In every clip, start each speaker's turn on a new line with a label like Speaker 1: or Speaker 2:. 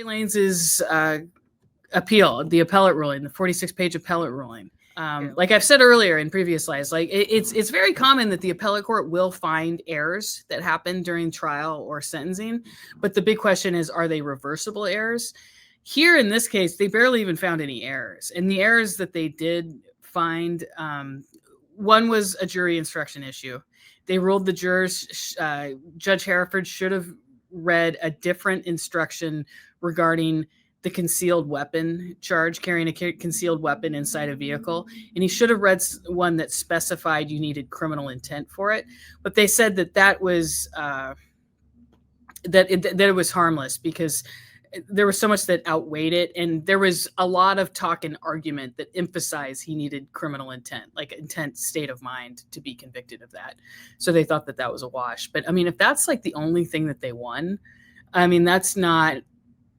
Speaker 1: Tory Lanez's appeal, the appellate ruling, the 46-page appellate ruling. Like I've said earlier in previous slides, like it's very common that the appellate court will find errors that happen during trial or sentencing. But the big question is, are they reversible errors? Here in this case, they barely even found any errors. And the errors that they did find, one was a jury instruction issue. They ruled the jurors, Judge Hereford should have read a different instruction regarding the concealed weapon charge, carrying a concealed weapon inside a vehicle. And he should have read one that specified you needed criminal intent for it. But they said that that was, that it was harmless because there was so much that outweighed it. And there was a lot of talk and argument that emphasized he needed criminal intent, like intent state of mind to be convicted of that. So they thought that that was a wash. But I mean, if that's like the only thing that they won, I mean, that's not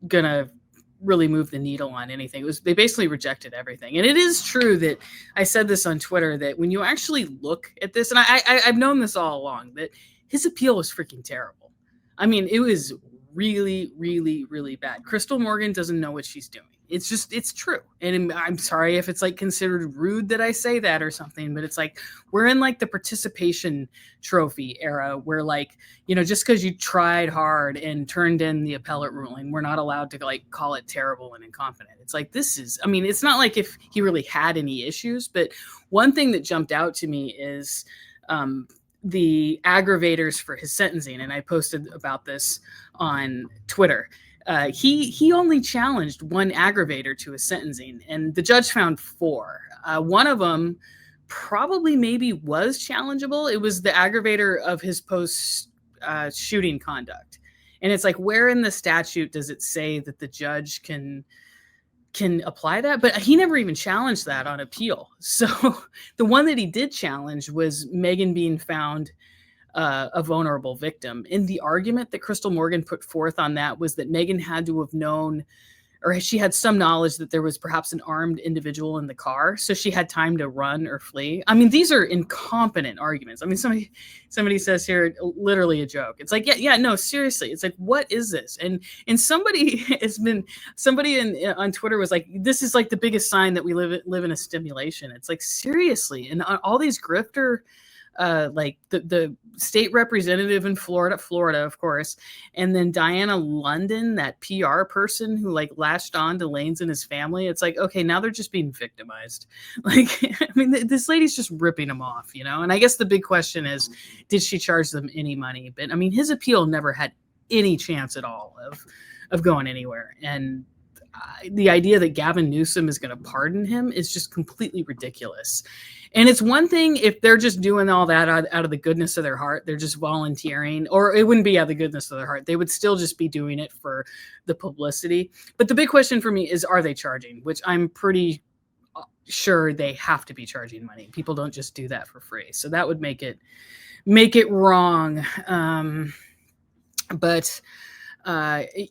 Speaker 1: going to really move the needle on anything. They basically rejected everything. And it is true that I said this on Twitter, that when you actually look at this, and I've known this all along, that his appeal was freaking terrible. I mean, it was really, really, really bad. Crystal Morgan doesn't know what she's doing. It's just, it's true. And I'm sorry if it's like considered rude that I say that or something, but it's like, we're in like the participation trophy era where like, you know, just because you tried hard and turned in the appellate ruling, we're not allowed to like call it terrible and incompetent. It's like, this is, I mean, it's not like if he really had any issues, but one thing that jumped out to me is, the aggravators for his sentencing. And I posted about this on Twitter. He only challenged one aggravator to his sentencing, and the judge found 4. One of them probably maybe was challengeable. It was the aggravator of his post shooting conduct. And it's like, where in the statute does it say that the judge can apply that? But he never even challenged that on appeal. So the one that he did challenge was Meghann being found a vulnerable victim. And the argument that Crystal Morgan put forth on that was that Meghann had to have known, or she had some knowledge that there was perhaps an armed individual in the car, so she had time to run or flee. I mean, these are incompetent arguments. I mean, somebody says here, literally a joke. It's like, yeah, no, seriously. It's like, what is this? And somebody on Twitter was like, this is like the biggest sign that we live in a stimulation. It's like, seriously. And all these grifter, like the state representative in Florida, of course. And then Diana London, that PR person who like latched on to Lanez and his family. It's like, okay, now they're just being victimized. Like, I mean, this lady's just ripping them off, you know? And I guess the big question is, did she charge them any money? But I mean, his appeal never had any chance at all of going anywhere. And the idea that Gavin Newsom is going to pardon him is just completely ridiculous. And it's one thing if they're just doing all that out of the goodness of their heart, they're just volunteering, or it wouldn't be out of the goodness of their heart. They would still just be doing it for the publicity. But the big question for me is, are they charging? Which I'm pretty sure they have to be charging money. People don't just do that for free. So that would make it wrong.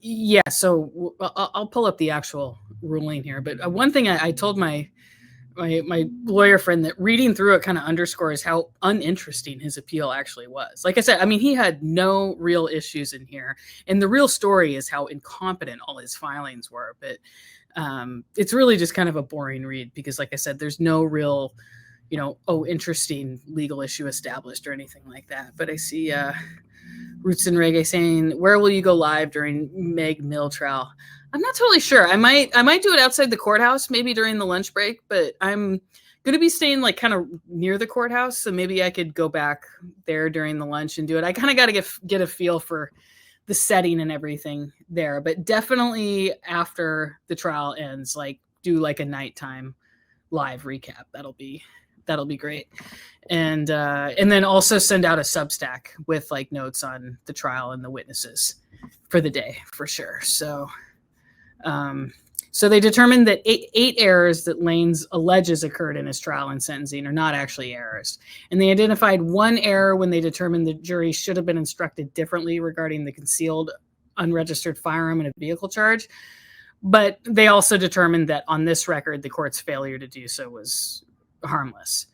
Speaker 1: Yeah, so I'll pull up the actual ruling here. But one thing I told my lawyer friend, that reading through it kind of underscores how uninteresting his appeal actually was. Like I said, I mean, he had no real issues in here. And the real story is how incompetent all his filings were. But it's really just kind of a boring read because, like I said, there's no real, you know, interesting legal issue established or anything like that. But I see Roots and Reggae saying, where will you go live during Meg Mill trial? I'm not totally sure. I might do it outside the courthouse, maybe during the lunch break, but I'm going to be staying like kind of near the courthouse. So maybe I could go back there during the lunch and do it. I kind of got to get a feel for the setting and everything there, but definitely after the trial ends, like do like a nighttime live recap. That'll be great. And then also send out a Substack with like notes on the trial and the witnesses for the day for sure. So they determined that eight errors that Lanez alleges occurred in his trial and sentencing are not actually errors. And they identified one error when they determined the jury should have been instructed differently regarding the concealed unregistered firearm in a vehicle charge. But they also determined that on this record, the court's failure to do so was harmless.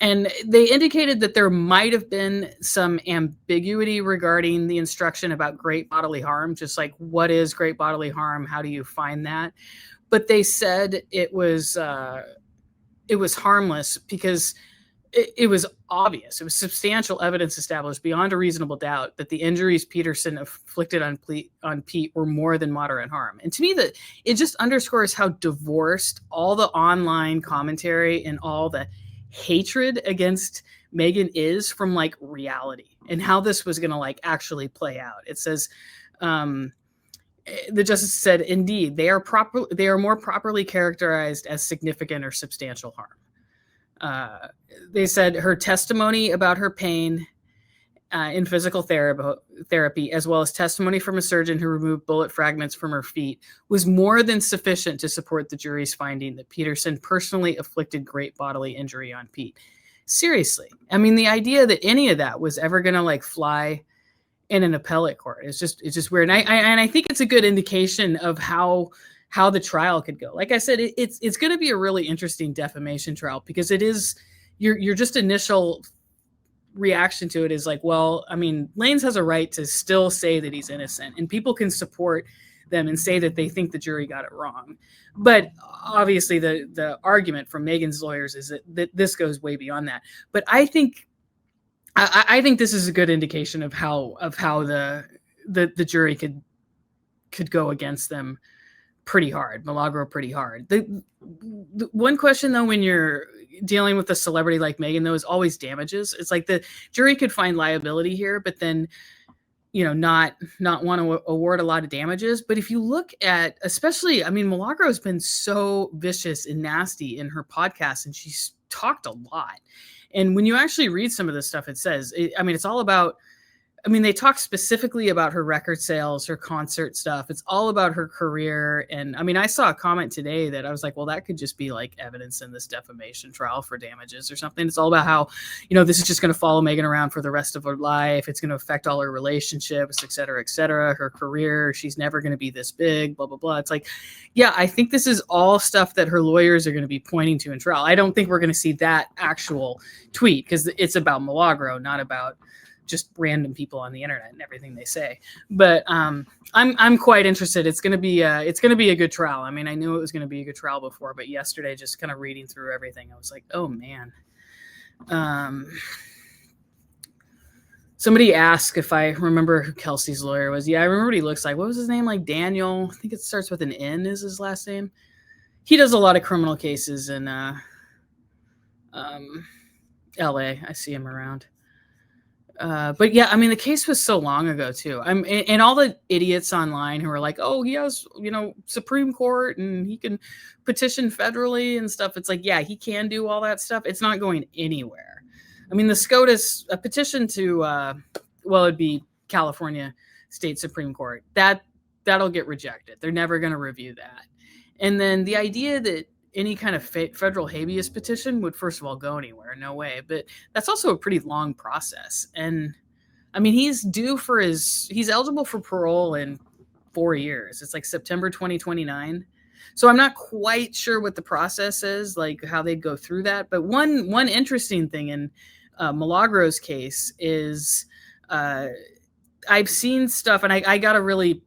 Speaker 1: And they indicated that there might have been some ambiguity regarding the instruction about great bodily harm, just like what is great bodily harm? How do you find that? But they said it was harmless because it was obvious. It was substantial evidence established beyond a reasonable doubt that the injuries Peterson inflicted on Pete were more than moderate harm. And to me, that it just underscores how divorced all the online commentary and all the hatred against Meghann is from like reality and how this was going to like actually play out. It says, the justice said, indeed, they are more properly characterized as significant or substantial harm. They said her testimony about her pain in physical therapy, as well as testimony from a surgeon who removed bullet fragments from her feet, was more than sufficient to support the jury's finding that Peterson personally inflicted great bodily injury on Pete. Seriously. I mean, the idea that any of that was ever going to like fly in an appellate court is just weird. And I think it's a good indication of how the trial could go. Like I said, it's going to be a really interesting defamation trial because it is your just initial reaction to it is like, well, I mean, Lanez has a right to still say that he's innocent, and people can support them and say that they think the jury got it wrong. But obviously, the argument from Megan's lawyers is that this goes way beyond that. But I think this is a good indication of how the jury could go against them pretty hard, Milagro pretty hard. The one question though, when you're dealing with a celebrity like Meghann, though, is always damages. It's like the jury could find liability here, but then, you know, not want to award a lot of damages. But if you look at, especially, I mean, Milagro has been so vicious and nasty in her podcast, and she's talked a lot. And when you actually read some of the stuff it says, it's all about, they talk specifically about her record sales, her concert stuff. It's all about her career. And I saw a comment today that I was like, well, that could just be like evidence in this defamation trial for damages or something. It's all about how, this is just going to follow Meghann around for the rest of her life. It's going to affect all her relationships, et cetera, her career. She's never going to be this big, blah, blah, blah. It's like, yeah, I think this is all stuff that her lawyers are going to be pointing to in trial. I don't think we're going to see that actual tweet because it's about Milagro, not about just random people on the internet and everything they say. But I'm quite interested. It's going to be a good trial. I knew it was going to be a good trial before, but yesterday, just kind of reading through everything, I was like, oh man. Somebody asked if I remember who Kelsey's lawyer was. Yeah, I remember what he looks like. What was his name? Like Daniel. I think it starts with an N is his last name. He does a lot of criminal cases in LA. I see him around. But yeah, the case was so long ago too. And all the idiots online who are like, oh, he has, Supreme Court and he can petition federally and stuff. It's like, yeah, he can do all that stuff. It's not going anywhere. The SCOTUS, a petition to, it'd be California State Supreme Court, that'll get rejected. They're never going to review that. And then the idea that any kind of federal habeas petition would, first of all, go anywhere. No way. But that's also a pretty long process. And he's he's eligible for parole in 4 years. It's like September 2029. So I'm not quite sure what the process is, like how they'd go through that. But one interesting thing in Milagro's case is I've seen stuff, and I got to really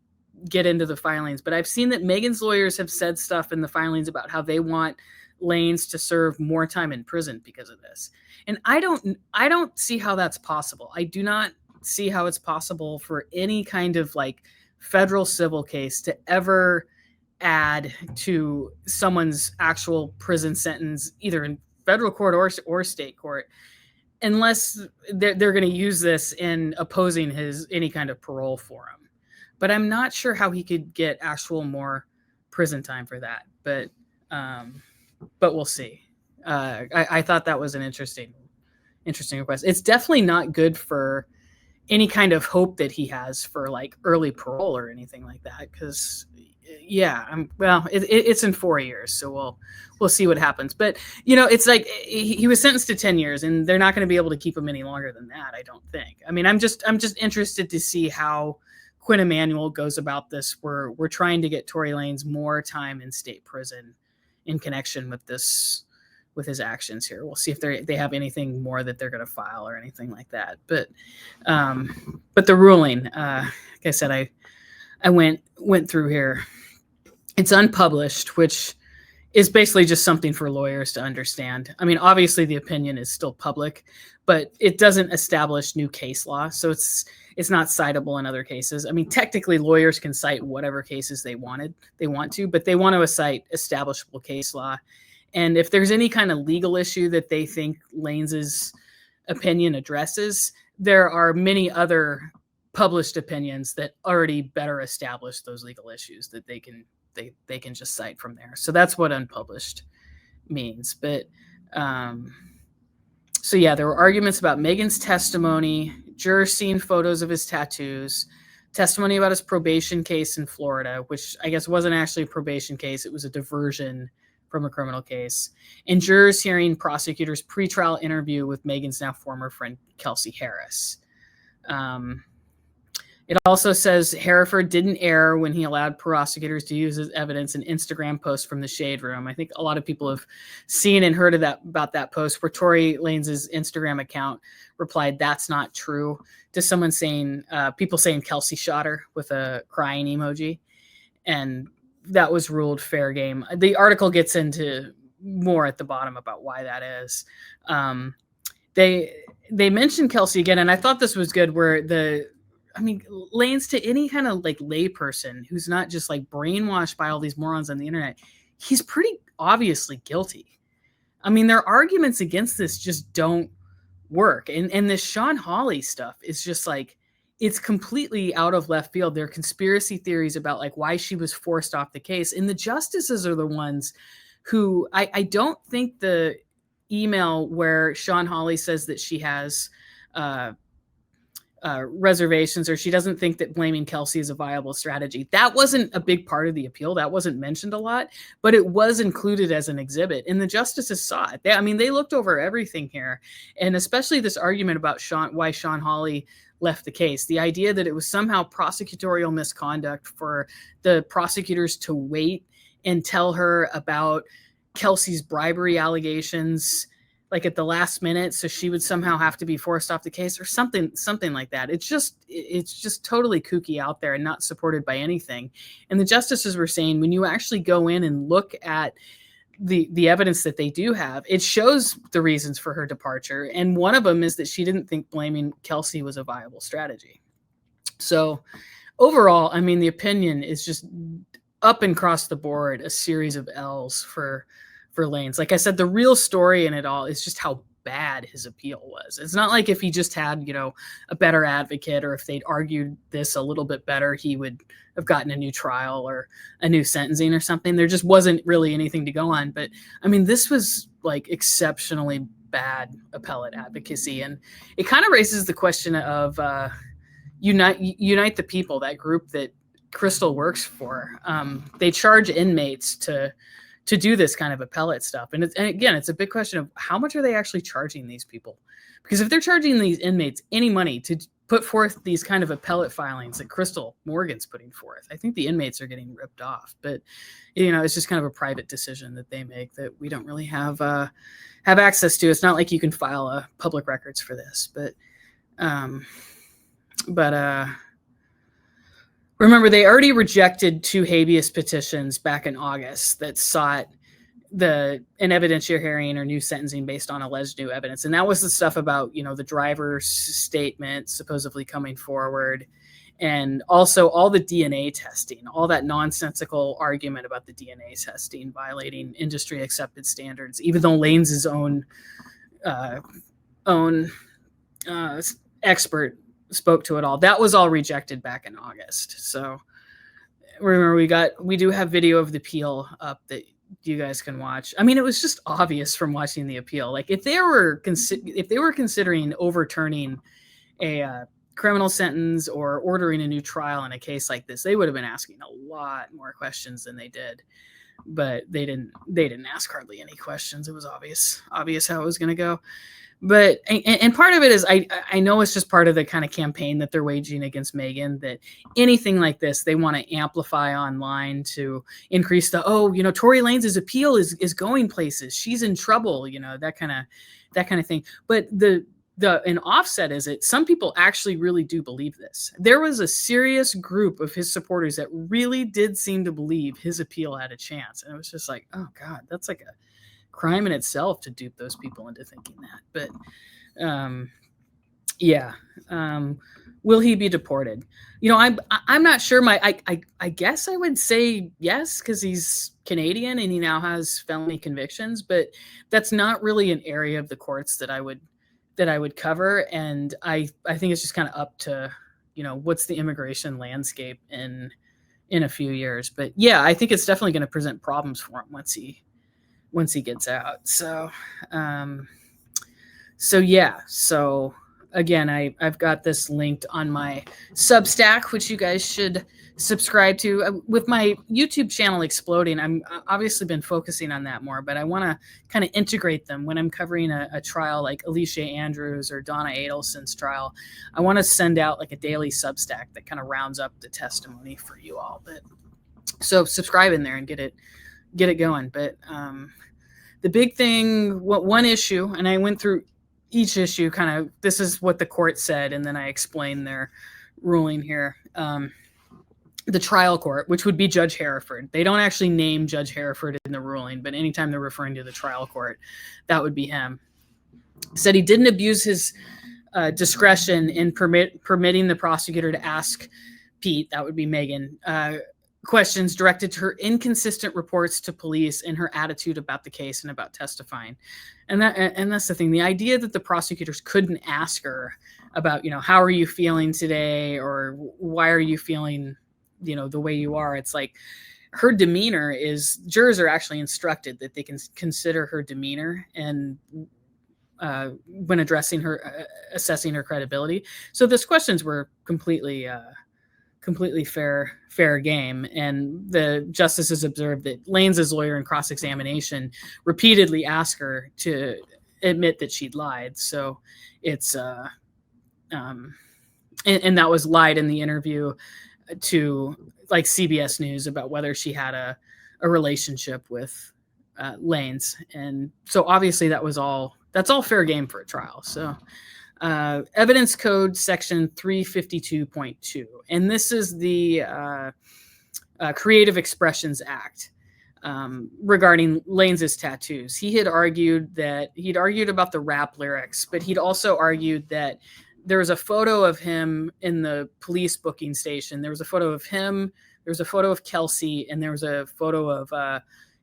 Speaker 1: get into the filings, but I've seen that Megan's lawyers have said stuff in the filings about how they want Lanez to serve more time in prison because of this. And I don't see how that's possible. I do not see how it's possible for any kind of like federal civil case to ever add to someone's actual prison sentence, either in federal court or state court, unless they're going to use this in opposing any kind of parole for him. But I'm not sure how he could get actual more prison time for that. But we'll see. I thought that was an interesting request. It's definitely not good for any kind of hope that he has for like early parole or anything like that. Because yeah, it's in 4 years, so we'll see what happens. But it's like he was sentenced to 10 years, and they're not going to be able to keep him any longer than that. I don't think. I'm just interested to see how Quinn Emanuel goes about this. We're trying to get Tory Lanez more time in state prison in connection with this with his actions here. We'll see if they have anything more that they're going to file or anything like that. But the ruling, like I said, I went through here. It's unpublished, which is basically just something for lawyers to understand. I mean, obviously the opinion is still public, but it doesn't establish new case law. So it's not citable in other cases. I mean, technically lawyers can cite whatever cases they want to, but they want to cite establishable case law. And if there's any kind of legal issue that they think Lanez's opinion addresses, there are many other published opinions that already better establish those legal issues that they can just cite from there. So that's what unpublished means. But so yeah, there were arguments about Megan's testimony, jurors seeing photos of his tattoos, testimony about his probation case in Florida, which I guess wasn't actually a probation case. It was a diversion from a criminal case, and jurors hearing prosecutors' pretrial interview with Megan's now former friend, Kelsey Harris. It also says Hereford didn't err when he allowed prosecutors to use as evidence an Instagram post from the Shade Room. I think a lot of people have seen and heard of about that post where Tory Lanez's Instagram account replied, "That's not true," to someone saying, people saying Kelsey shot her with a crying emoji. And that was ruled fair game. The article gets into more at the bottom about why that is. They mentioned Kelsey again, and I thought this was good where Lanez, to any kind of like lay person who's not just like brainwashed by all these morons on the internet, he's pretty obviously guilty. I mean, their arguments against this just don't work. And this Sean Hawley stuff is just like, it's completely out of left field. There are conspiracy theories about like why she was forced off the case. And the justices are the ones who I don't think the email where Sean Hawley says that she has reservations or she doesn't think that blaming Kelsey is a viable strategy. That wasn't a big part of the appeal. That wasn't mentioned a lot, but it was included as an exhibit and the justices saw it. They looked over everything here, and especially this argument about why Sean Hawley left the case. The idea that it was somehow prosecutorial misconduct for the prosecutors to wait and tell her about Kelsey's bribery allegations like at the last minute, so she would somehow have to be forced off the case or something like that. It's just totally kooky out there and not supported by anything. And the justices were saying when you actually go in and look at the evidence that they do have, it shows the reasons for her departure. And one of them is that she didn't think blaming Kelsey was a viable strategy. So overall, I mean, the opinion is just up and across the board, a series of L's for Lanez. Like I said, the real story in it all is just how bad his appeal was. It's not like if he just had, a better advocate or if they'd argued this a little bit better, he would have gotten a new trial or a new sentencing or something. There just wasn't really anything to go on. But I mean, this was like exceptionally bad appellate advocacy. And it kind of raises the question of Unite the People, that group that Crystal works for. They charge inmates to do this kind of appellate stuff. And again, it's a big question of how much are they actually charging these people? Because if they're charging these inmates any money to put forth these kind of appellate filings that Crystal Morgan's putting forth, I think the inmates are getting ripped off. But, it's just kind of a private decision that they make that we don't really have access to. It's not like you can file public records for this. But remember, they already rejected 2 habeas petitions back in August that sought an evidentiary hearing or new sentencing based on alleged new evidence. And that was the stuff about, the driver's statement supposedly coming forward, and also all the DNA testing, all that nonsensical argument about the DNA testing violating industry accepted standards, even though Lanez's own expert spoke to it all. That was all rejected back in August. So remember, we do have video of the appeal up that you guys can watch. I mean, it was just obvious from watching the appeal. Like if they were considering overturning a criminal sentence or ordering a new trial in a case like this, they would have been asking a lot more questions than they did. but they didn't ask hardly any questions. It was obvious how it was going to go. But and part of it is I know it's just part of the kind of campaign that they're waging against Meghann, that anything like this they want to amplify online to increase the Tory Lanez's appeal is going places, she's in trouble, that kind of thing. But an offset is it some people actually really do believe this. There was a serious group of his supporters that really did seem to believe his appeal had a chance, and it was just like, oh God, that's like a crime in itself to dupe those people into thinking that. But will he be deported? I'm not sure. I guess I would say yes, because he's Canadian and he now has felony convictions, but that's not really an area of the courts that I would cover. And I think it's just kind of up to what's the immigration landscape in a few years. But yeah, I think it's definitely going to present problems for him once he gets out. So again, I've got this linked on my Substack, which you guys should subscribe to. With my YouTube channel exploding, I'm obviously been focusing on that more, but I want to kind of integrate them when I'm covering a trial like Alicia Andrews or Donna Adelson's trial. I want to send out like a daily Substack that kind of rounds up the testimony for you all. But so subscribe in there and get it going. But the big thing, one issue, and I went through each issue, kind of, this is what the court said, and then I explained their ruling here. The trial court, which would be Judge Hereford. They don't actually name Judge Hereford in the ruling, but anytime they're referring to the trial court, that would be him. Said he didn't abuse his discretion in permitting the prosecutor to ask Pete, that would be Meghann, questions directed to her inconsistent reports to police and her attitude about the case and about testifying. And that's the thing. The idea that the prosecutors couldn't ask her about, how are you feeling today, or why are you feeling, the way you are? It's like her demeanor is, jurors are actually instructed that they can consider her demeanor and when addressing her, assessing her credibility. So those questions were completely fair game. And the justices observed that Lanez's lawyer in cross-examination repeatedly asked her to admit that she'd lied. So it's and that was lied in the interview to like CBS News about whether she had a relationship with Lanez. And so obviously that's all fair game for a trial. So Evidence Code Section 352.2, and this is the Creative Expressions Act regarding Lanez's tattoos. He had argued about the rap lyrics, but he'd also argued that there was a photo of him in the police booking station. There was a photo of him, there was a photo of Kelsey, and there was a photo of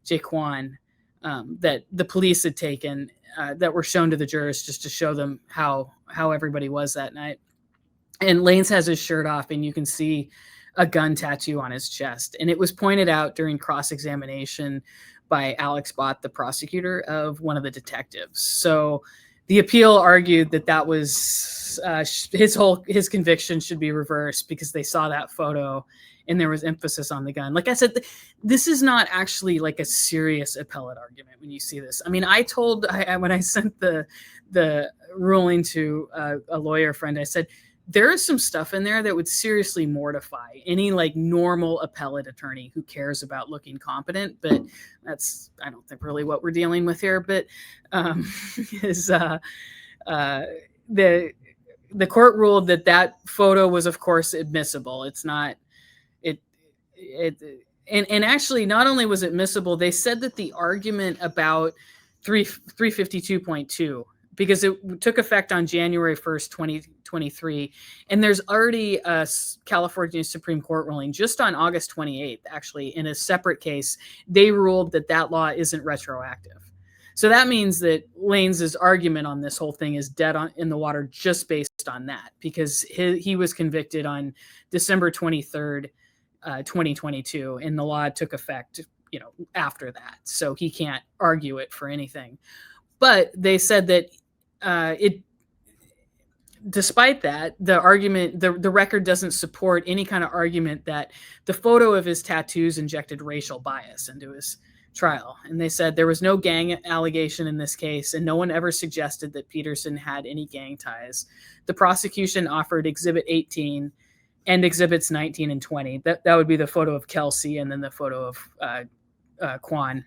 Speaker 1: Jaquan that the police had taken that were shown to the jurors just to show them how everybody was that night. And Lanez has his shirt off, and you can see a gun tattoo on his chest. And it was pointed out during cross-examination by Alex Bott, the prosecutor, of one of the detectives. So the appeal argued that was his conviction should be reversed because they saw that photo and there was emphasis on the gun. Like I said, this is not actually like a serious appellate argument when you see this. I mean, when I sent the ruling to a lawyer friend, I said, there is some stuff in there that would seriously mortify any like normal appellate attorney who cares about looking competent. But that's, I don't think, really what we're dealing with here. But the court ruled that photo was, of course, admissible. It's not. And actually, not only was it admissible, they said that the argument about 352.2, because it took effect on January 1st, 2023, and there's already a California Supreme Court ruling just on August 28th, actually, in a separate case. They ruled that law isn't retroactive. So that means that Lanez's argument on this whole thing is dead in the water just based on that, because he was convicted on December 23rd, 2022, and the law took effect, after that. So he can't argue it for anything. But they said that despite that, the argument, the record doesn't support any kind of argument that the photo of his tattoos injected racial bias into trial. And they said there was no gang allegation in this case, and no one ever suggested that Peterson had any gang ties. The prosecution offered Exhibit 18 and Exhibits 19 and 20. That would be the photo of Kelsey and then the photo of Quan.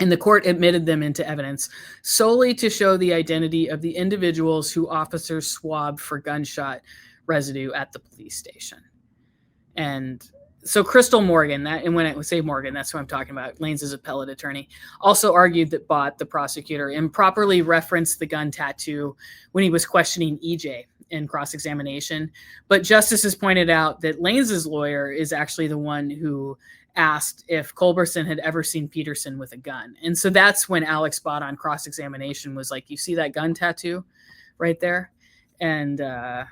Speaker 1: And the court admitted them into evidence solely to show the identity of the individuals who officers swabbed for gunshot residue at the police station. And so Crystal Morgan, and when I say Morgan, that's who I'm talking about, Lanez's appellate attorney, also argued that Bott, the prosecutor, improperly referenced the gun tattoo when he was questioning EJ in cross-examination. But justices pointed out that Lanez's lawyer is actually the one who asked if Culberson had ever seen Peterson with a gun. And so that's when Alex Bott on cross-examination was like, you see that gun tattoo right there? And the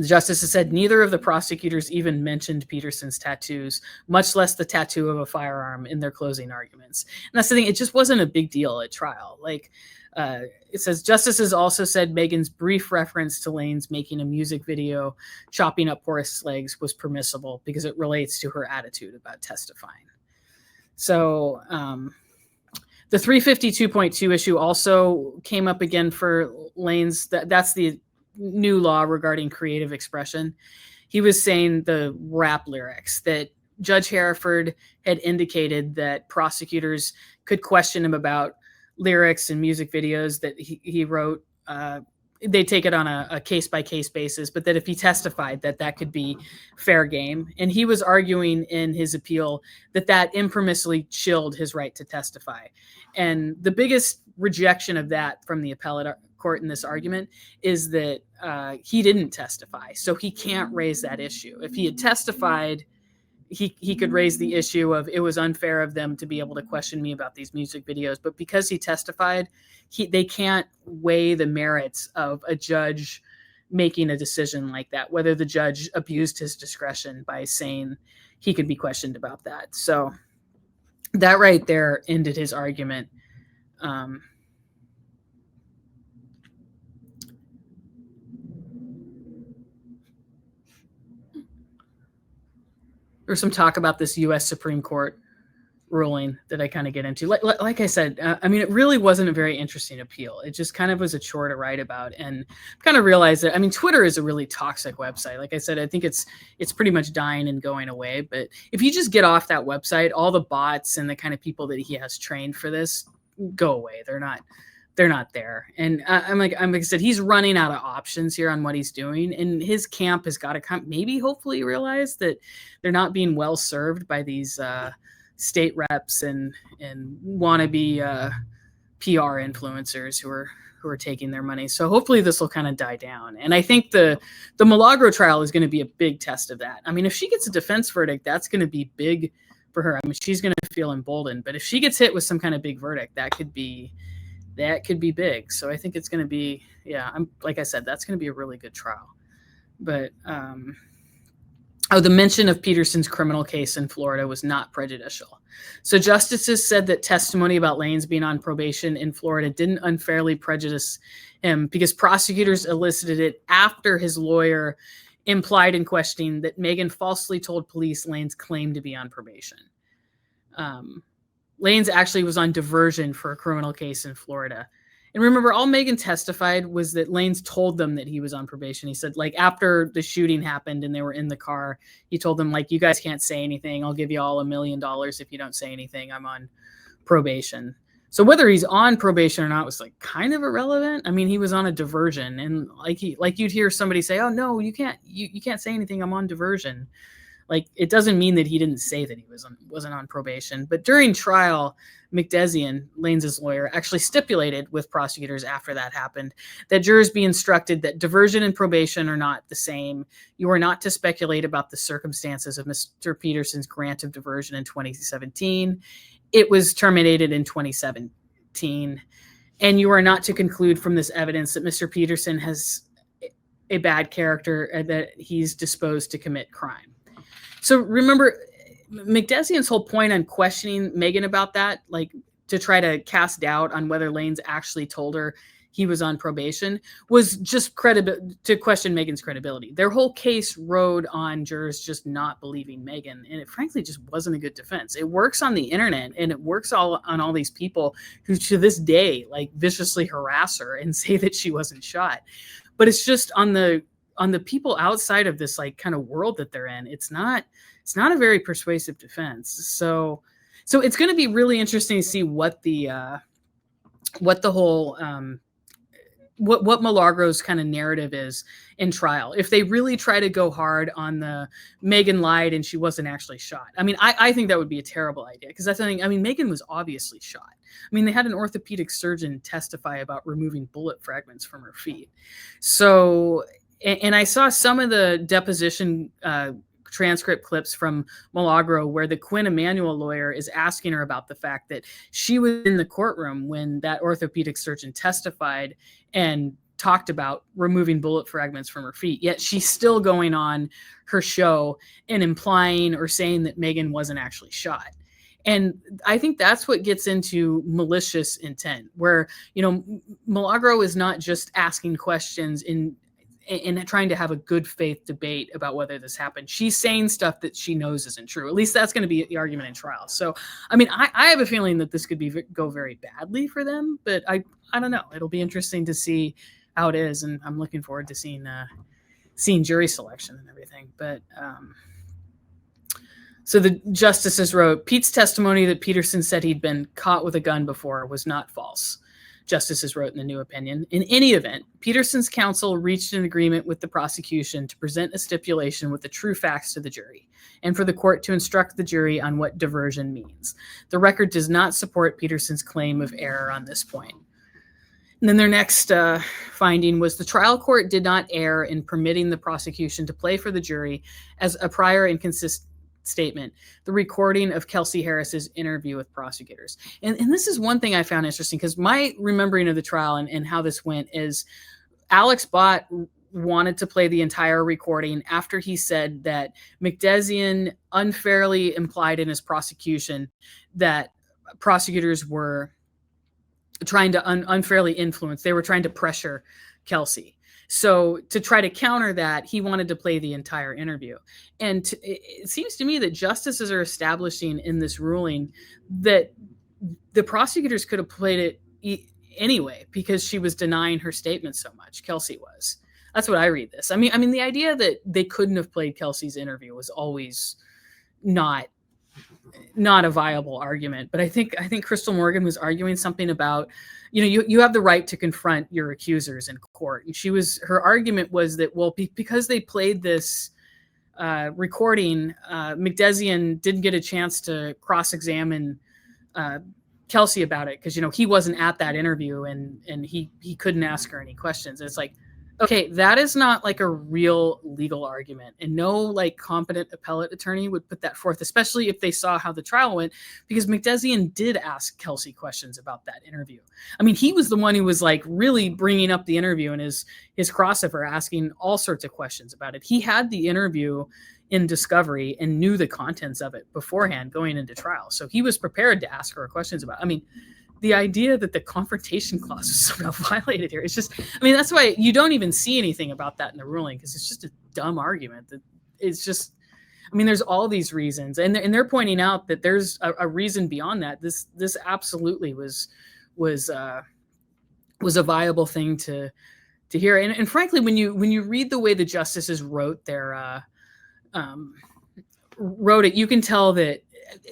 Speaker 1: justices said neither of the prosecutors even mentioned Peterson's tattoos, much less the tattoo of a firearm in their closing arguments. And that's the thing, it just wasn't a big deal at trial. Like, it says, justices also said Megan's brief reference to Lanez making a music video chopping up Horace's legs was permissible because it relates to her attitude about testifying. So the 352.2 issue also came up again for Lanez. That's the new law regarding creative expression. He was saying the rap lyrics that Judge Hereford had indicated that prosecutors could question him about lyrics and music videos that he wrote. They take it on a case-by-case basis, but that if he testified that could be fair game. And he was arguing in his appeal that impermissibly chilled his right to testify. And the biggest rejection of that from the appellate court in this argument is that he didn't testify, so he can't raise that issue. If he had testified, he could raise the issue of it was unfair of them to be able to question me about these music videos. But because he testified, they can't weigh the merits of a judge making a decision like that, whether the judge abused his discretion by saying he could be questioned about that. So that right there ended his argument. There's some talk about this U.S. Supreme Court ruling that I kind of get into. Like I said, I mean, it really wasn't a very interesting appeal. It just kind of was a chore to write about, and kind of realized that, I mean, Twitter is a really toxic website. Like I said, I think it's pretty much dying and going away. But if you just get off that website, all the bots and the kind of people that he has trained for this go away. They're not there. And like I said, he's running out of options here on what he's doing. And his camp has got to come, maybe hopefully realize that they're not being well served by these state reps and wannabe PR influencers who are taking their money. So hopefully this will kind of die down. And I think the Milagro trial is going to be a big test of that. I mean, if she gets a defense verdict, that's going to be big for her. I mean, she's going to feel emboldened. But if she gets hit with some kind of big verdict, that could be big. So I think it's going to be, like I said, that's going to be a really good trial. But, the mention of Peterson's criminal case in Florida was not prejudicial. So justices said that testimony about Lanez being on probation in Florida didn't unfairly prejudice him because prosecutors elicited it after his lawyer implied in questioning that Meghann falsely told police Lanez claimed to be on probation. Lanez actually was on diversion for a criminal case in Florida. And remember, all Meghann testified was that Lanez told them that he was on probation. He said, like, after the shooting happened and they were in the car, he told them, like, you guys can't say anything. I'll give you all $1 million if you don't say anything. I'm on probation. So whether he's on probation or not was like kind of irrelevant. I mean, he was on a diversion, and like you'd hear somebody say, oh no, you can't say anything. I'm on diversion. Like, it doesn't mean that he didn't say that he wasn't on probation. But during trial, McDezian, Lanez's lawyer, actually stipulated with prosecutors after that happened that jurors be instructed that diversion and probation are not the same. You are not to speculate about the circumstances of Mr. Peterson's grant of diversion in 2017. It was terminated in 2017. And you are not to conclude from this evidence that Mr. Peterson has a bad character and that he's disposed to commit crime. So remember, McDezian's whole point on questioning Meghann about that, like to try to cast doubt on whether Lanez actually told her he was on probation, was just to question Meghann's credibility. Their whole case rode on jurors just not believing Meghann, and it frankly just wasn't a good defense. It works on the internet, and it works on all these people who to this day like viciously harass her and say that she wasn't shot. But it's just on the people outside of this like kind of world that they're in, it's not a very persuasive defense. So it's going to be really interesting to see what the whole what Milagros' kind of narrative is in trial. If they really try to go hard on the Meghann lied and she wasn't actually shot. I mean, I think that would be a terrible idea, because that's the thing. I mean, Meghann was obviously shot. I mean, they had an orthopedic surgeon testify about removing bullet fragments from her feet. So, and I saw some of the deposition transcript clips from Milagro where the Quinn Emanuel lawyer is asking her about the fact that she was in the courtroom when that orthopedic surgeon testified and talked about removing bullet fragments from her feet, yet she's still going on her show and implying or saying that Meghann wasn't actually shot. And I think that's what gets into malicious intent, where, Milagro is not just asking questions and trying to have a good faith debate about whether this happened. She's saying stuff that she knows isn't true. At least that's going to be the argument in trial. So, I mean, I have a feeling that this could go very badly for them, but I don't know. It'll be interesting to see how it is, and I'm looking forward to seeing jury selection and everything. But so the justices wrote, Pete's testimony that Peterson said he'd been caught with a gun before was not false. Justices wrote in the new opinion. In any event, Peterson's counsel reached an agreement with the prosecution to present a stipulation with the true facts to the jury, and for the court to instruct the jury on what diversion means. The record does not support Peterson's claim of error on this point. And then their next finding was the trial court did not err in permitting the prosecution to play for the jury as a prior inconsistent statement the recording of Kelsey Harris's interview with prosecutors. And this is one thing I found interesting, because my remembering of the trial and how this went is Alex Bott wanted to play the entire recording after he said that McDesian unfairly implied in his prosecution that prosecutors were trying to unfairly influence. They were trying to pressure Kelsey. So to try to counter that, he wanted to play the entire interview. And it seems to me that justices are establishing in this ruling that the prosecutors could have played it anyway, because she was denying her statement so much. Kelsey was. That's what I read this. I mean, the idea that they couldn't have played Kelsey's interview was always not a viable argument. But I think Crystal Morgan was arguing something about, you have the right to confront your accusers in court. And her argument was that, well, because they played this recording, McDesian didn't get a chance to cross-examine Kelsey about it, because, he wasn't at that interview and he couldn't ask her any questions. And it's like, okay, that is not like a real legal argument, and no like competent appellate attorney would put that forth, especially if they saw how the trial went, because McDesian did ask Kelsey questions about that interview. I mean, he was the one who was like really bringing up the interview and his crossover, asking all sorts of questions about it. He had the interview in discovery and knew the contents of it beforehand going into trial. So he was prepared to ask her questions about it. I mean, the idea that the confrontation clause is somehow violated here, it's just, I mean, that's why you don't even see anything about that in the ruling, because it's just a dumb argument. That it's just, I mean, there's all these reasons, and they're pointing out that there's a reason beyond that. This absolutely was a viable thing to hear. And frankly, when you read the way the justices wrote it, you can tell that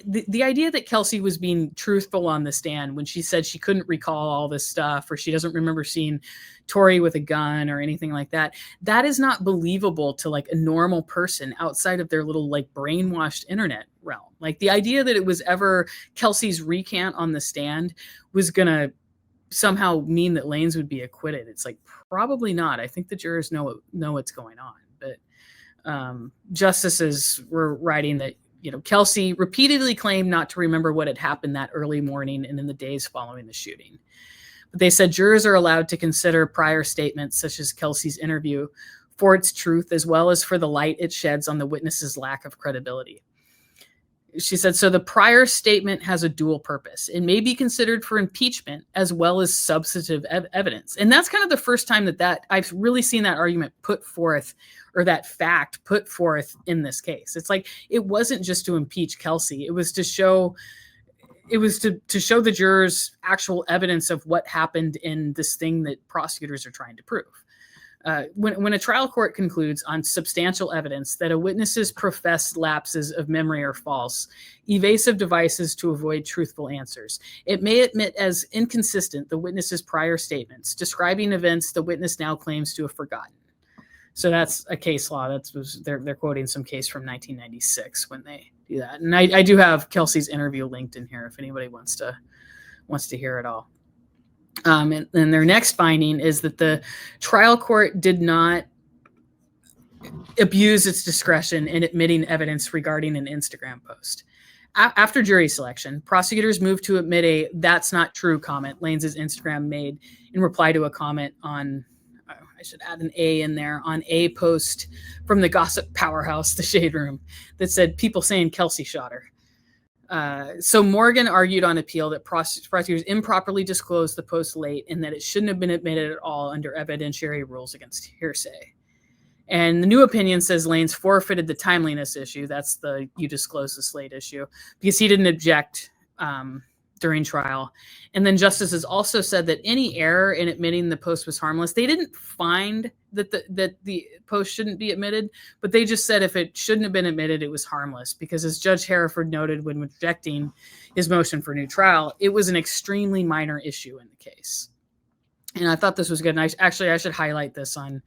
Speaker 1: the idea that Kelsey was being truthful on the stand when she said she couldn't recall all this stuff, or she doesn't remember seeing Tory with a gun or anything like that, that is not believable to like a normal person outside of their little like brainwashed internet realm. Like the idea that it was ever Kelsey's recant on the stand was going to somehow mean that Lanez would be acquitted. It's like, probably not. I think the jurors know what's going on. But justices were writing that, Kelsey repeatedly claimed not to remember what had happened that early morning and in the days following the shooting. But they said jurors are allowed to consider prior statements, such as Kelsey's interview, for its truth, as well as for the light it sheds on the witness's lack of credibility. She said, so the prior statement has a dual purpose. It may be considered for impeachment as well as substantive evidence. And that's kind of the first time that I've really seen that argument put forth, or that fact put forth in this case. It's like, it wasn't just to impeach Kelsey. It was to show the jurors actual evidence of what happened in this thing that prosecutors are trying to prove. When a trial court concludes on substantial evidence that a witness's professed lapses of memory are false, evasive devices to avoid truthful answers, it may admit as inconsistent the witness's prior statements describing events the witness now claims to have forgotten. So that's a case law. They're quoting some case from 1996 when they do that. And I do have Kelsey's interview linked in here if anybody wants to hear it all. And their next finding is that the trial court did not abuse its discretion in admitting evidence regarding an Instagram post. After jury selection, prosecutors moved to admit a "that's not true" comment Lanez's Instagram made in reply to a comment on, I should add an A in there, on a post from the gossip powerhouse, The Shade Room, that said people saying Kelsey shot her. So Morgan argued on appeal that prosecutors improperly disclosed the post late and that it shouldn't have been admitted at all under evidentiary rules against hearsay. And the new opinion says Lanez forfeited the timeliness issue. That's the you disclose this late issue, because he didn't object during trial. And then justices also said that any error in admitting the post was harmless. They didn't find that the post shouldn't be admitted, but they just said if it shouldn't have been admitted, it was harmless, because as Judge Hereford noted when rejecting his motion for new trial, it was an extremely minor issue in the case. And I thought this was good. And I should highlight this on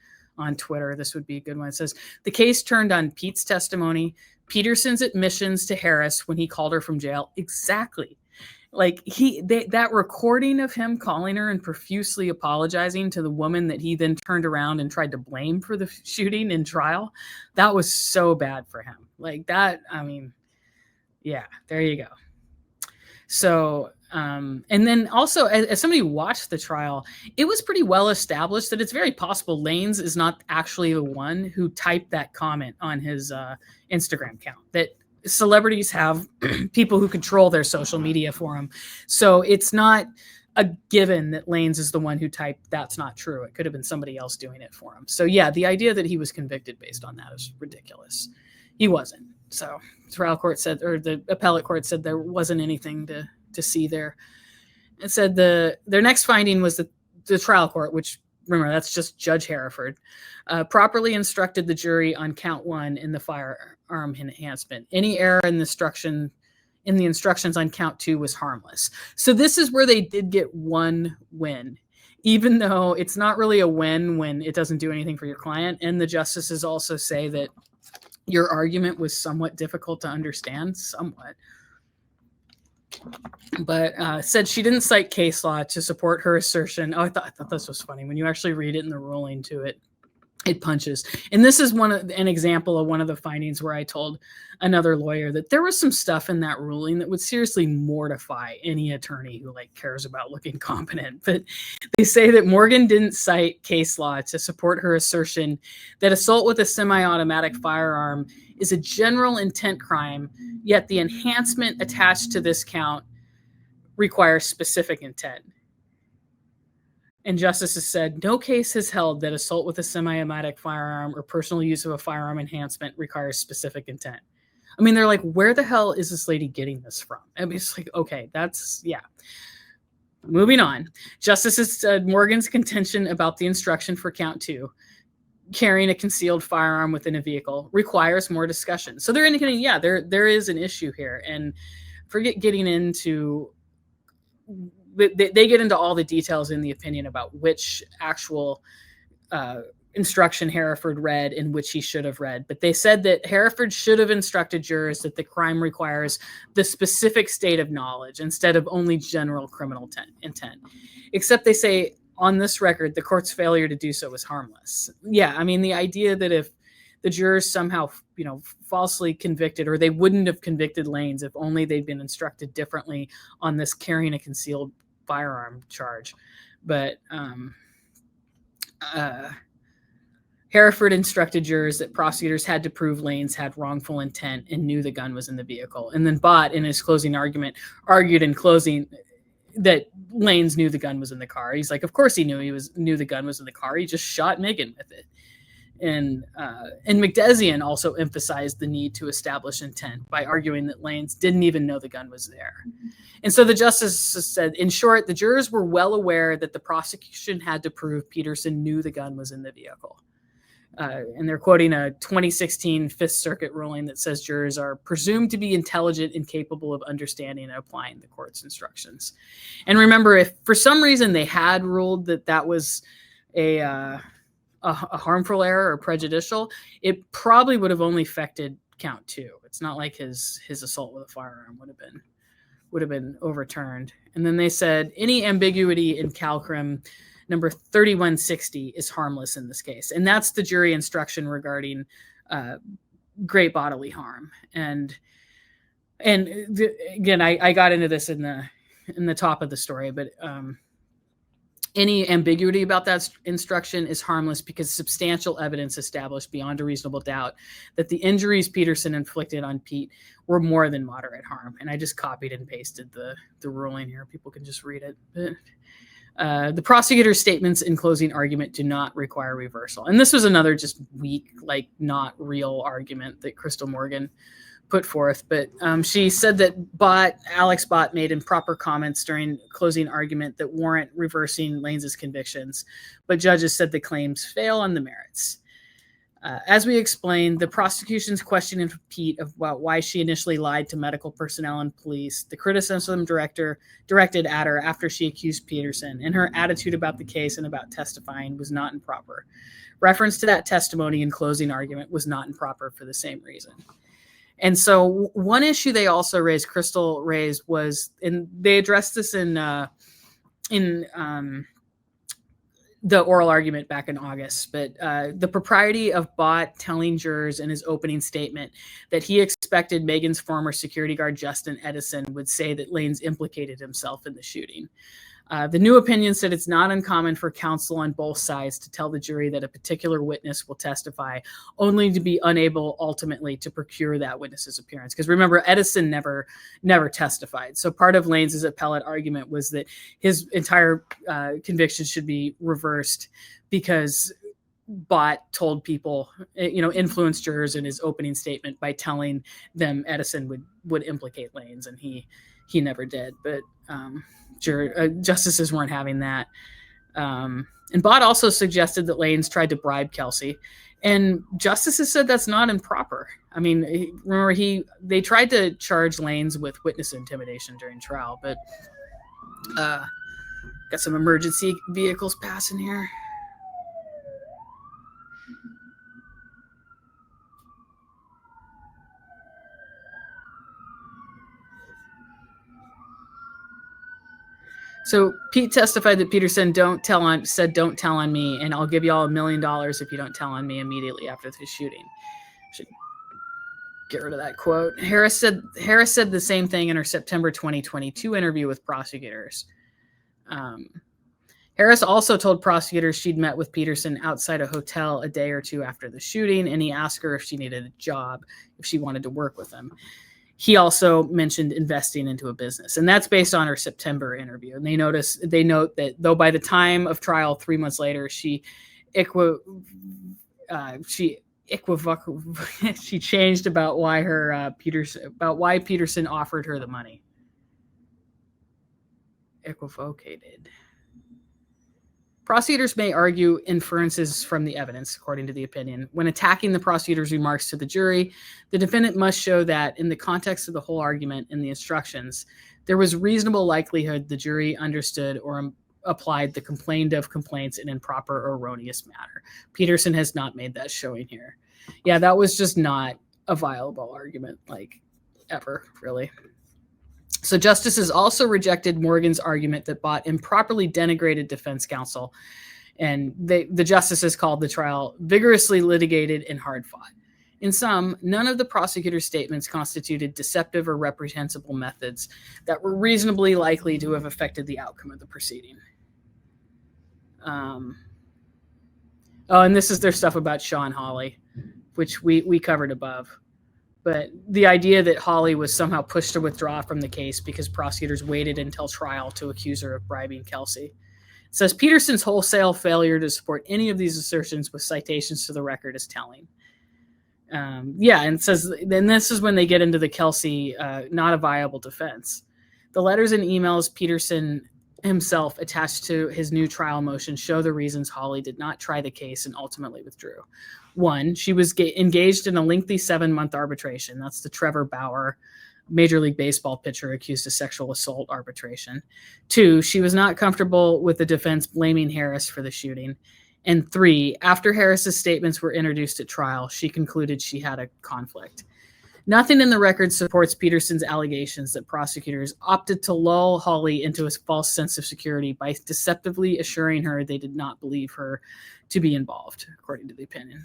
Speaker 1: Twitter. This would be a good one. It says, the case turned on Pete's testimony, Peterson's admissions to Harris when he called her from jail. Exactly. Like that recording of him calling her and profusely apologizing to the woman that he then turned around and tried to blame for the shooting in trial, that was so bad for him. Like that, I mean, yeah, there you go. So, and then also as somebody who watched the trial, it was pretty well established that it's very possible Lanez is not actually the one who typed that comment on his Instagram account, that celebrities have people who control their social media for them. So it's not a given that Lanez is the one who typed "that's not true." It could have been somebody else doing it for him. So yeah, the idea that he was convicted based on that is ridiculous. He wasn't. So the trial court said, or the appellate court said, there wasn't anything to see there. It said their next finding was that the trial court, which remember, that's just Judge Hereford, properly instructed the jury on count 1 in the firearm enhancement. Any error in the instructions on count 2 was harmless. So this is where they did get one win, even though it's not really a win when it doesn't do anything for your client. And the justices also say that your argument was somewhat difficult to understand, somewhat. But said she didn't cite case law to support her assertion. Oh, I thought this was funny. When you actually read it in the ruling to it, it punches. And this is an example of one of the findings where I told another lawyer that there was some stuff in that ruling that would seriously mortify any attorney who cares about looking competent. But they say that Morgan didn't cite case law to support her assertion that assault with a semi-automatic firearm is a general intent crime, yet the enhancement attached to this count requires specific intent. And justices said, no case has held that assault with a semi-automatic firearm or personal use of a firearm enhancement requires specific intent. I mean, they're like, where the hell is this lady getting this from? I mean, it's like, okay, yeah. Moving on. Justices said Morgan's contention about the instruction for count 2, carrying a concealed firearm within a vehicle, requires more discussion. So they're indicating, yeah, there is an issue here. And forget getting into... They get into all the details in the opinion about which actual instruction Hereford read and which he should have read. But they said that Hereford should have instructed jurors that the crime requires the specific state of knowledge instead of only general criminal intent. Except they say on this record, the court's failure to do so was harmless. Yeah, I mean, the idea that if the jurors somehow, falsely convicted, or they wouldn't have convicted Lanez if only they'd been instructed differently on this carrying a concealed firearm charge. But Hereford instructed jurors that prosecutors had to prove Lanez had wrongful intent and knew the gun was in the vehicle. And then Bott, in his closing argument, argued in closing that Lanez knew the gun was in the car. He's like, of course he knew the gun was in the car. He just shot Meghann with it. And McDesian also emphasized the need to establish intent by arguing that Lanez didn't even know the gun was there. And so the justice said, in short, the jurors were well aware that the prosecution had to prove Peterson knew the gun was in the vehicle. And they're quoting a 2016 Fifth Circuit ruling that says jurors are presumed to be intelligent and capable of understanding and applying the court's instructions. And remember, if for some reason they had ruled that that was a harmful error or prejudicial, it probably would have only affected count 2. It's not like his assault with a firearm would have been overturned. And then they said any ambiguity in Calcrim number 3160 is harmless in this case. And that's the jury instruction regarding great bodily harm. And again, I got into this in the top of the story, but any ambiguity about that instruction is harmless because substantial evidence established beyond a reasonable doubt that the injuries Peterson inflicted on Pete were more than moderate harm. And I just copied and pasted the ruling here. People can just read it. But, the prosecutor's statements in closing argument do not require reversal. And this was another just weak, like not real argument that Crystal Morgan put forth. But she said that Alex Bott made improper comments during closing argument that warrant reversing Lanez's convictions. But judges said the claims fail on the merits. As we explained, the prosecution's questioning of Pete about why she initially lied to medical personnel and police, the criticism directed at her after she accused Peterson, and her attitude about the case and about testifying was not improper. Reference to that testimony in closing argument was not improper for the same reason. And so one issue they also raised, Crystal raised, was, and they addressed this in the oral argument back in August, but the propriety of Bott telling jurors in his opening statement that he expected Megan's former security guard, Justin Edison, would say that Lanez implicated himself in the shooting. The new opinion said it's not uncommon for counsel on both sides to tell the jury that a particular witness will testify, only to be unable ultimately to procure that witness's appearance. Because remember, Edison never testified. So part of Lanez's appellate argument was that his entire conviction should be reversed because Bott told people, influenced jurors in his opening statement by telling them Edison would implicate Lanez, and he never did. But justices weren't having that. And Bott also suggested that Lanez tried to bribe Kelsey, and justices said that's not improper. I mean, remember they tried to charge Lanez with witness intimidation during trial, but got some emergency vehicles passing here. So Pete testified that Peterson said, "Don't tell on me, and I'll give you all $1 million if you don't tell on me immediately after the shooting." Should get rid of that quote. Harris said the same thing in her September 2022 interview with prosecutors. Harris also told prosecutors she'd met with Peterson outside a hotel a day or two after the shooting, and he asked her if she needed a job, if she wanted to work with him. He also mentioned investing into a business, and that's based on her September interview. And they note that though by the time of trial 3 months later, she changed about why Peterson offered her the money. Equivocated. Prosecutors may argue inferences from the evidence, according to the opinion. When attacking the prosecutor's remarks to the jury, the defendant must show that, in the context of the whole argument and the instructions, there was reasonable likelihood the jury understood or applied the complained of complaints in improper or erroneous manner. Peterson has not made that showing here. Yeah, that was just not a viable argument, ever, really. So justices also rejected Morgan's argument that Bott improperly denigrated defense counsel, and the justices called the trial vigorously litigated and hard fought. In sum, none of the prosecutor's statements constituted deceptive or reprehensible methods that were reasonably likely to have affected the outcome of the proceeding. Oh, and this is their stuff about Sean Hawley, which we covered above. But the idea that Hawley was somehow pushed to withdraw from the case because prosecutors waited until trial to accuse her of bribing Kelsey. It says Peterson's wholesale failure to support any of these assertions with citations to the record is telling. And it says, then this is when they get into the Kelsey not a viable defense. The letters and emails Peterson himself attached to his new trial motion show the reasons Hawley did not try the case and ultimately withdrew. 1, she was engaged in a lengthy 7-month arbitration. That's the Trevor Bauer Major League Baseball pitcher accused of sexual assault arbitration. 2, she was not comfortable with the defense blaming Harris for the shooting. And 3, after Harris's statements were introduced at trial, she concluded she had a conflict. Nothing in the record supports Peterson's allegations that prosecutors opted to lull Hawley into a false sense of security by deceptively assuring her they did not believe her to be involved, according to the opinion.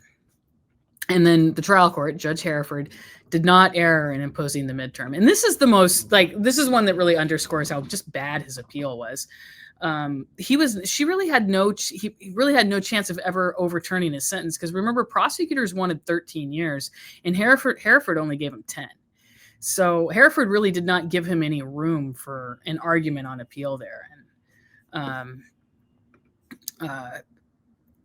Speaker 1: And then the trial court, Judge Hereford, did not err in imposing the midterm. And this is the most, this is one that really underscores how just bad his appeal was. He really had no chance of ever overturning his sentence, because remember, prosecutors wanted 13 years and Hereford only gave him 10. So Hereford really did not give him any room for an argument on appeal there.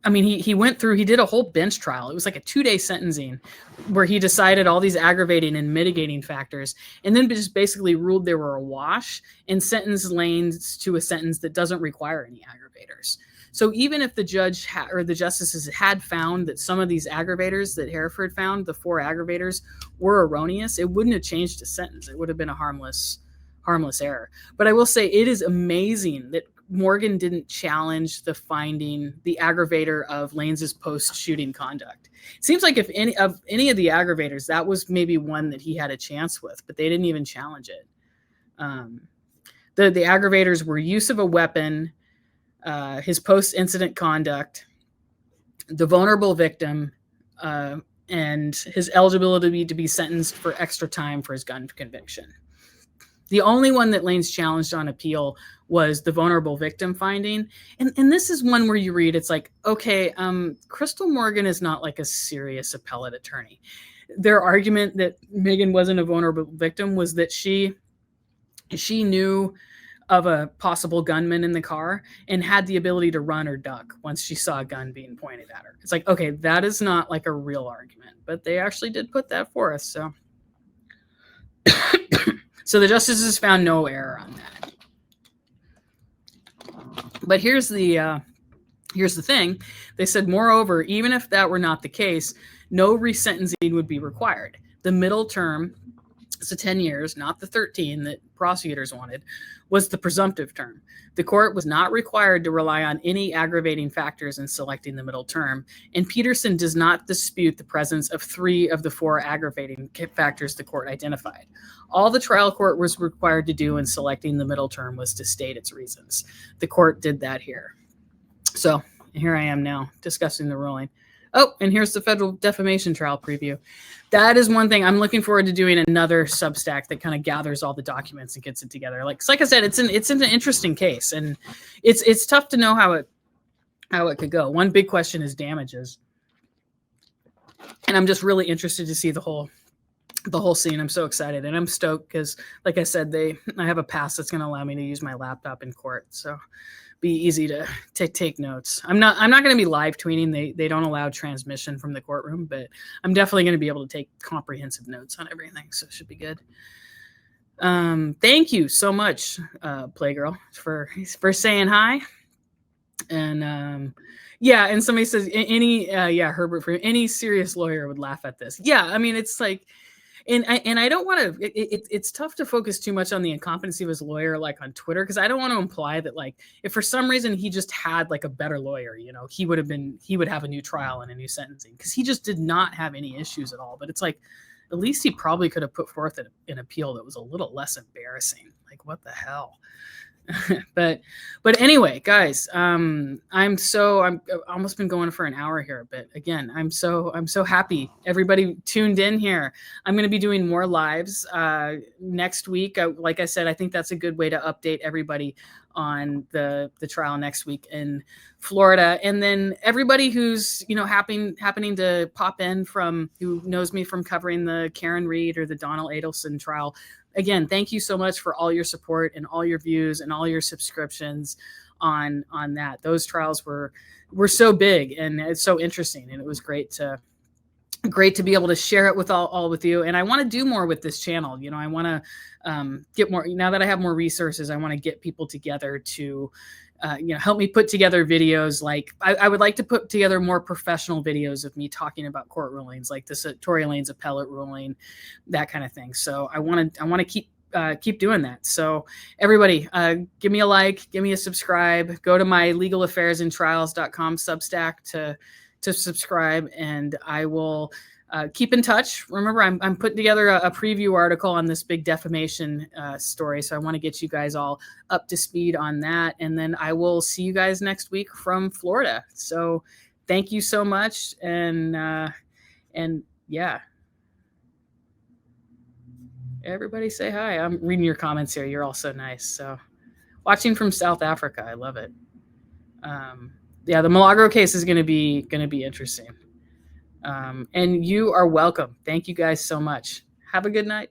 Speaker 1: And he did a whole bench trial. It was like a 2-day sentencing where he decided all these aggravating and mitigating factors, and then just basically ruled they were a wash and sentenced Lanez to a sentence that doesn't require any aggravators. So even if the judge or the justices had found that some of these aggravators that Hereford found, the 4 aggravators, were erroneous, it wouldn't have changed the sentence. It would have been a harmless error. But I will say it is amazing that Morgan didn't challenge the aggravator of Lanez's post-shooting conduct. It seems like if any of the aggravators, that was maybe one that he had a chance with, but they didn't even challenge it. The aggravators were use of a weapon, his post-incident conduct, the vulnerable victim, and his eligibility to be sentenced for extra time for his gun conviction. The only one that Lanez challenged on appeal was the vulnerable victim finding. And this is one where you read, it's like, okay, Crystal Morgan is not like a serious appellate attorney. Their argument that Meghann wasn't a vulnerable victim was that she knew of a possible gunman in the car and had the ability to run or duck once she saw a gun being pointed at her. It's like, okay, that is not like a real argument, but they actually did put that for us. So So the justices found no error on that. But here's the thing. They said, moreover, even if that were not the case, no resentencing would be required. The middle term, so 10 years, not the 13 that prosecutors wanted, was the presumptive term. The court was not required to rely on any aggravating factors in selecting the middle term, and Peterson does not dispute the presence of 3 of the 4 aggravating factors the court identified. All the trial court was required to do in selecting the middle term was to state its reasons. The court did that here. So here I am now discussing the ruling. Oh, and here's the federal defamation trial preview. That is one thing I'm looking forward to doing, another Substack that kind of gathers all the documents and gets it together. Like I said, it's an interesting case, and it's tough to know how it could go. One big question is damages, and I'm just really interested to see the whole scene. I'm so excited, and I'm stoked because, like I said, I have a pass that's going to allow me to use my laptop in court, so be easy to take notes. I'm not going to be live tweeting. They don't allow transmission from the courtroom, but I'm definitely going to be able to take comprehensive notes on everything, so it should be good. Thank you so much, Playgirl, for saying hi. And and somebody says Herbert, for any serious lawyer would laugh at this. Yeah, I mean, it's like, and I don't want to. It's tough to focus too much on the incompetency of his lawyer, like on Twitter, because I don't want to imply that, like, if for some reason he just had like a better lawyer, he would have a new trial and a new sentencing, because he just did not have any issues at all. But it's like, at least he probably could have put forth an appeal that was a little less embarrassing. Like, what the hell? but anyway, guys, I'm almost been going for an hour here, but again, I'm so happy everybody tuned in here. I'm going to be doing more lives next week. Like I said, I think that's a good way to update everybody on the trial next week in Florida. And then everybody who's, you know, happening to pop in from, who knows me from covering the Karen Reed or the Donald Adelson trial. Again, thank you so much for all your support and all your views and all your subscriptions on that. Those trials were so big, and it's so interesting, and it was great to be able to share it with all with you. And I want to do more with this channel. You know, I want to get more, now that I have more resources, I want to get people together to you know, help me put together videos. Like I would like to put together more professional videos of me talking about court rulings, like this Tory Lanez appellate ruling, that kind of thing. So I want to keep doing that. So everybody, give me a like, give me a subscribe, go to my legalaffairsandtrials.com Substack to subscribe, and I will keep in touch. Remember, I'm putting together a preview article on this big defamation story, so I want to get you guys all up to speed on that, and then I will see you guys next week from Florida. So thank you so much, and yeah, everybody say hi. I'm reading your comments here. You're all so nice. So watching from South Africa, I love it. Yeah, the Milagro case is going to be interesting. And you are welcome. Thank you guys so much. Have a good night.